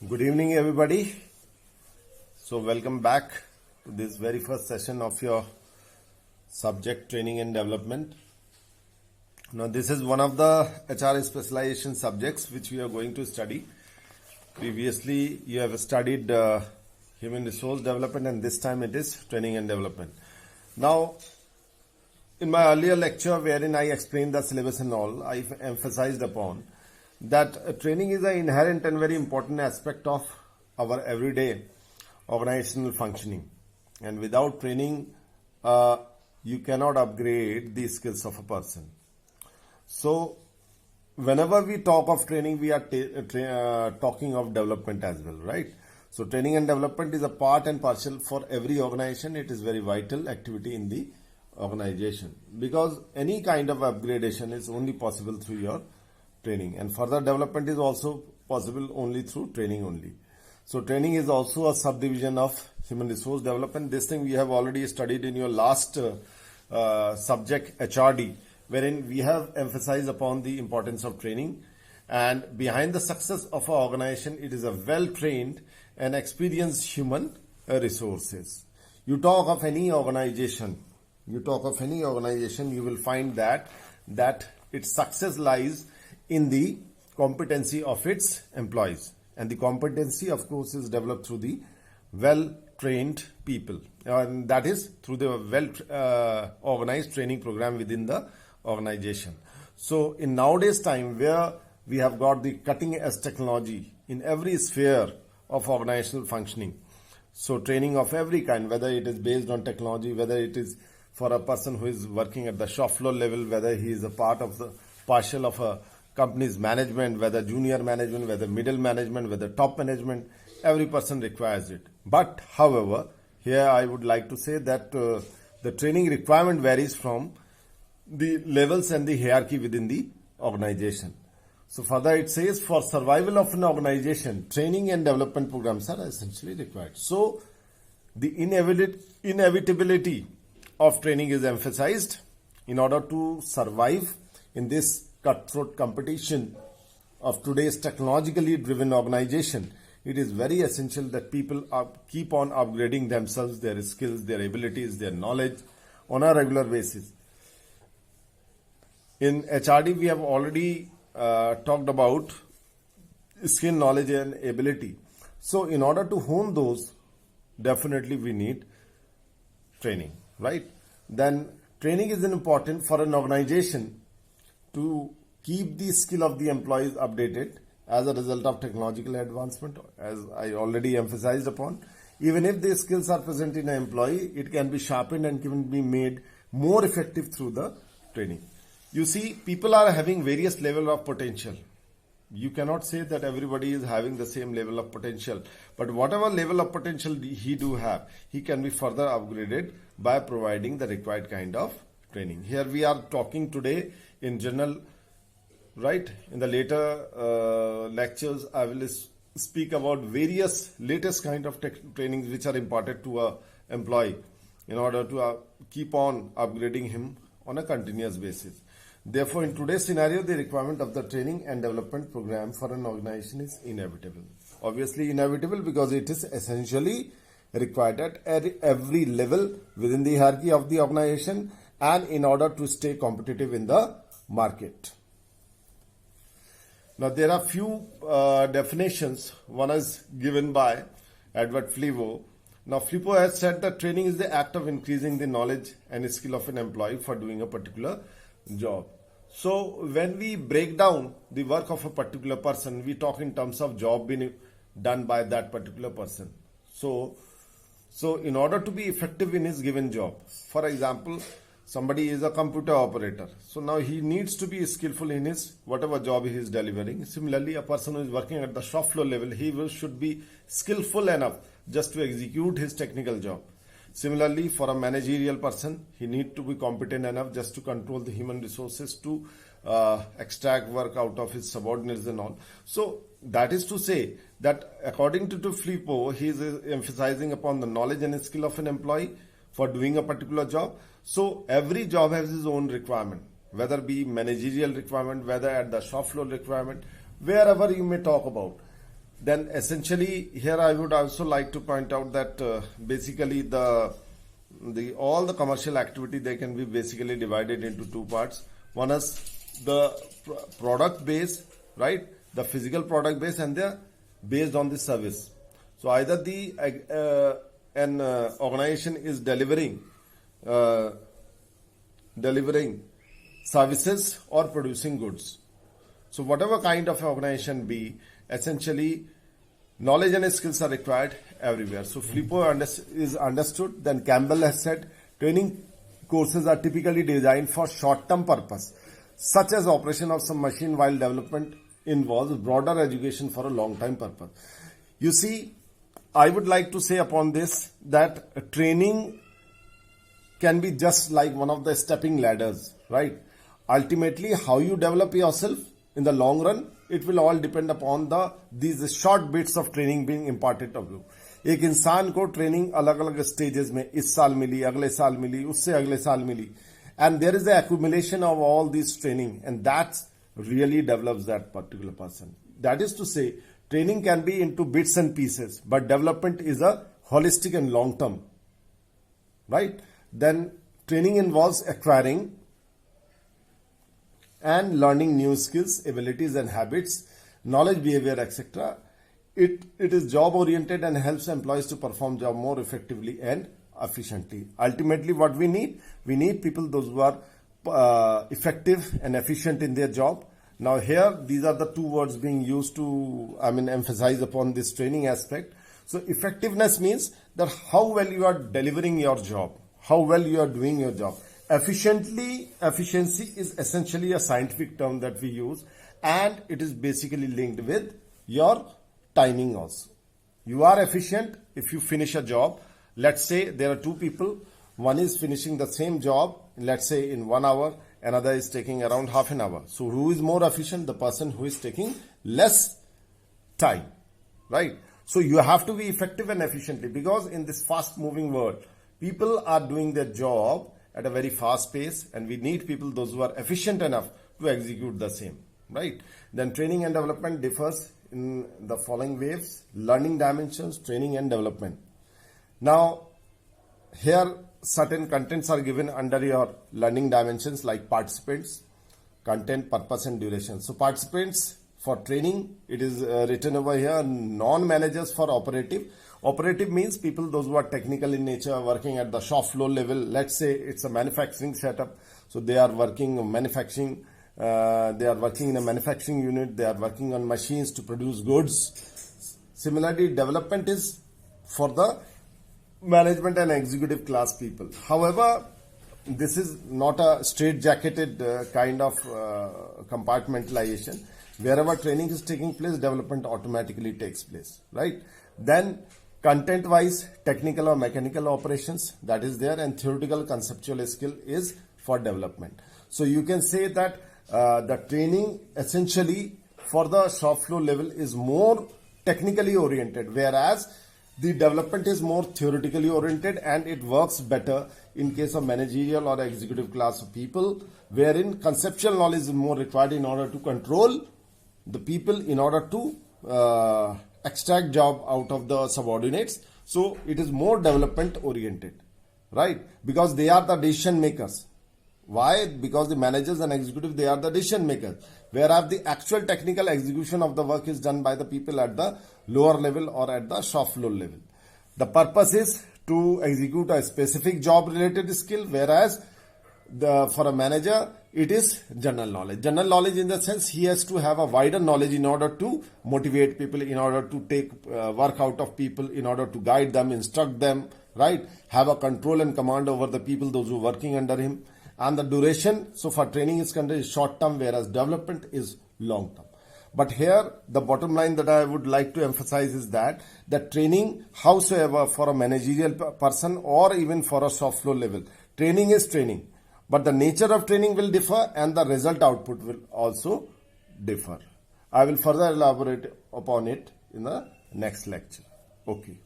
Good evening, everybody. So, welcome back to this very first session of your subject training and development. Now, this is one of the HR specialization subjects which we are going to study. Previously, you have studied human resource development, and this time it is training and development. Now, in my earlier lecture, wherein I explained the syllabus and all, I emphasized upon that training is an inherent and very important aspect of our everyday organizational functioning. And without training, you cannot upgrade the skills of a person. So, whenever we talk of training, we are talking of development as well, right? So, training and development is a part and parcel for every organization. It is very vital activity in the organization because any kind of upgradation is only possible through your training, and further development is also possible only through training only. So training is also a subdivision of human resource development. This thing we have already studied in your last subject HRD, wherein we have emphasized upon the importance of training. And behind the success of an organization, it is a well-trained and experienced human resources. You talk of any organization, you will find that its success lies in the competency of its employees, and the competency of course is developed through the well-trained people, and that is through the well-organized training program within the organization. So in nowadays time where we have got the cutting edge technology in every sphere of organizational functioning, so training of every kind, whether it is based on technology, whether it is for a person who is working at the shop floor level, whether he is a part of the partial of a company's management, whether junior management, whether middle management, whether top management, every person requires it. But however, here I would like to say that the training requirement varies from the levels and the hierarchy within the organization. So further it says, for survival of an organization, training and development programs are essentially required. So the inevitability of training is emphasized in order to survive in this cutthroat competition of today's technologically driven organization. It is very essential that people keep on upgrading themselves, their skills, their abilities, their knowledge on a regular basis. In HRD, we have already talked about skill, knowledge and ability. So in order to hone those, definitely we need training, right? Then training is important for an organization to keep the skill of the employees updated as a result of technological advancement, as I already emphasized upon. Even if the skills are present in an employee, it can be sharpened and can be made more effective through the training. You see, people are having various level of potential. You cannot say that everybody is having the same level of potential, but whatever level of potential he do have, he can be further upgraded by providing the required kind of training. Here we are talking today in general, right? In the later lectures, I will speak about various latest kind of trainings which are imparted to a employee in order to keep on upgrading him on a continuous basis. Therefore, in today's scenario, the requirement of the training and development program for an organization is inevitable. Obviously inevitable because it is essentially required at every level within the hierarchy of the organization and in order to stay competitive in the market. Now there are few definitions. One is given by Edward Flipo. Now Flipo has said that training is the act of increasing the knowledge and skill of an employee for doing a particular job. So when we break down the work of a particular person, we talk in terms of job being done by that particular person. So in order to be effective in his given job, for example, somebody is a computer operator. So now he needs to be skillful in his whatever job he is delivering. Similarly, a person who is working at the shop floor level, he should be skillful enough just to execute his technical job. Similarly, for a managerial person, he needs to be competent enough just to control the human resources to extract work out of his subordinates and all. So that is to say that according to Flipo, he is emphasizing upon the knowledge and skill of an employee for doing a particular job. So every job has its own requirement, whether be managerial requirement, whether at the shop floor requirement, wherever you may talk about. Then essentially here I would also like to point out that basically the all the commercial activity, they can be basically divided into two parts. One is the product base, right? The physical product base, and they're based on the service. So either the an organization is delivering services or producing goods. So whatever kind of organization be, essentially knowledge and skills are required everywhere. So Filippo is understood. Then Campbell has said training courses are typically designed for short-term purpose, such as operation of some machine, while development involves broader education for a long-time purpose. You see, I would like to say upon this that training can be just like one of the stepping ladders, right? Ultimately, how you develop yourself in the long run, it will all depend upon these short bits of training being imparted to you. एक इंसान को training अलग अलग stages में इस साल मिली, अगले साल मिली, उससे अगले साल मिली, and there is the accumulation of all this training, and that really develops that particular person. That is to say, training can be into bits and pieces, but development is a holistic and long term, right? Then training involves acquiring and learning new skills, abilities and habits, knowledge, behavior, etc. It is job oriented and helps employees to perform job more effectively and efficiently. Ultimately, what we need people those who are effective and efficient in their job. Now here, these are the two words being used to, emphasize upon this training aspect. So effectiveness means that how well you are delivering your job, how well you are doing your job. Efficiency is essentially a scientific term that we use, and it is basically linked with your timing also. You are efficient if you finish a job. Let's say there are two people, one is finishing the same job, let's say in 1 hour, another is taking around half an hour. So who is more efficient? The person who is taking less time, right? So you have to be effective and efficiently, because in this fast moving world, people are doing their job at a very fast pace, and we need people those who are efficient enough to execute the same, right? Then training and development differs in the following waves: learning dimensions, training and development. Now here certain contents are given under your learning dimensions, like participants, content, purpose and duration. So participants for training, it is written over here, non-managers for operative. Operative means people those who are technical in nature, working at the shop floor level. Let's say it's a manufacturing setup, so they are working on manufacturing, they are working in a manufacturing unit, they are working on machines to produce goods. Similarly, development is for the management and executive class people. However, this is not a straight-jacketed kind of compartmentalization. Wherever training is taking place, development automatically takes place, right? Then content-wise, technical or mechanical operations, that is there, and theoretical conceptual skill is for development. So you can say that the training essentially for the shop floor level is more technically oriented, whereas the development is more theoretically oriented, and it works better in case of managerial or executive class of people, wherein conceptual knowledge is more required in order to control the people, in order to extract job out of the subordinates. So it is more development oriented, right? Because they are the decision makers. Why? Because the managers and executives, they are the decision makers, whereas the actual technical execution of the work is done by the people at the lower level or at the shop floor level. The purpose is to execute a specific job related skill, whereas for a manager it is general knowledge. General knowledge in the sense he has to have a wider knowledge in order to motivate people, in order to take work out of people, in order to guide them, instruct them, right? Have a control and command over the people, those who are working under him. And the duration, so for training is considered short term, whereas development is long term. But here the bottom line that I would like to emphasize is that the training, howsoever for a managerial person or even for a shop floor level, training is training. But the nature of training will differ, and the result output will also differ. I will further elaborate upon it in the next lecture. Okay.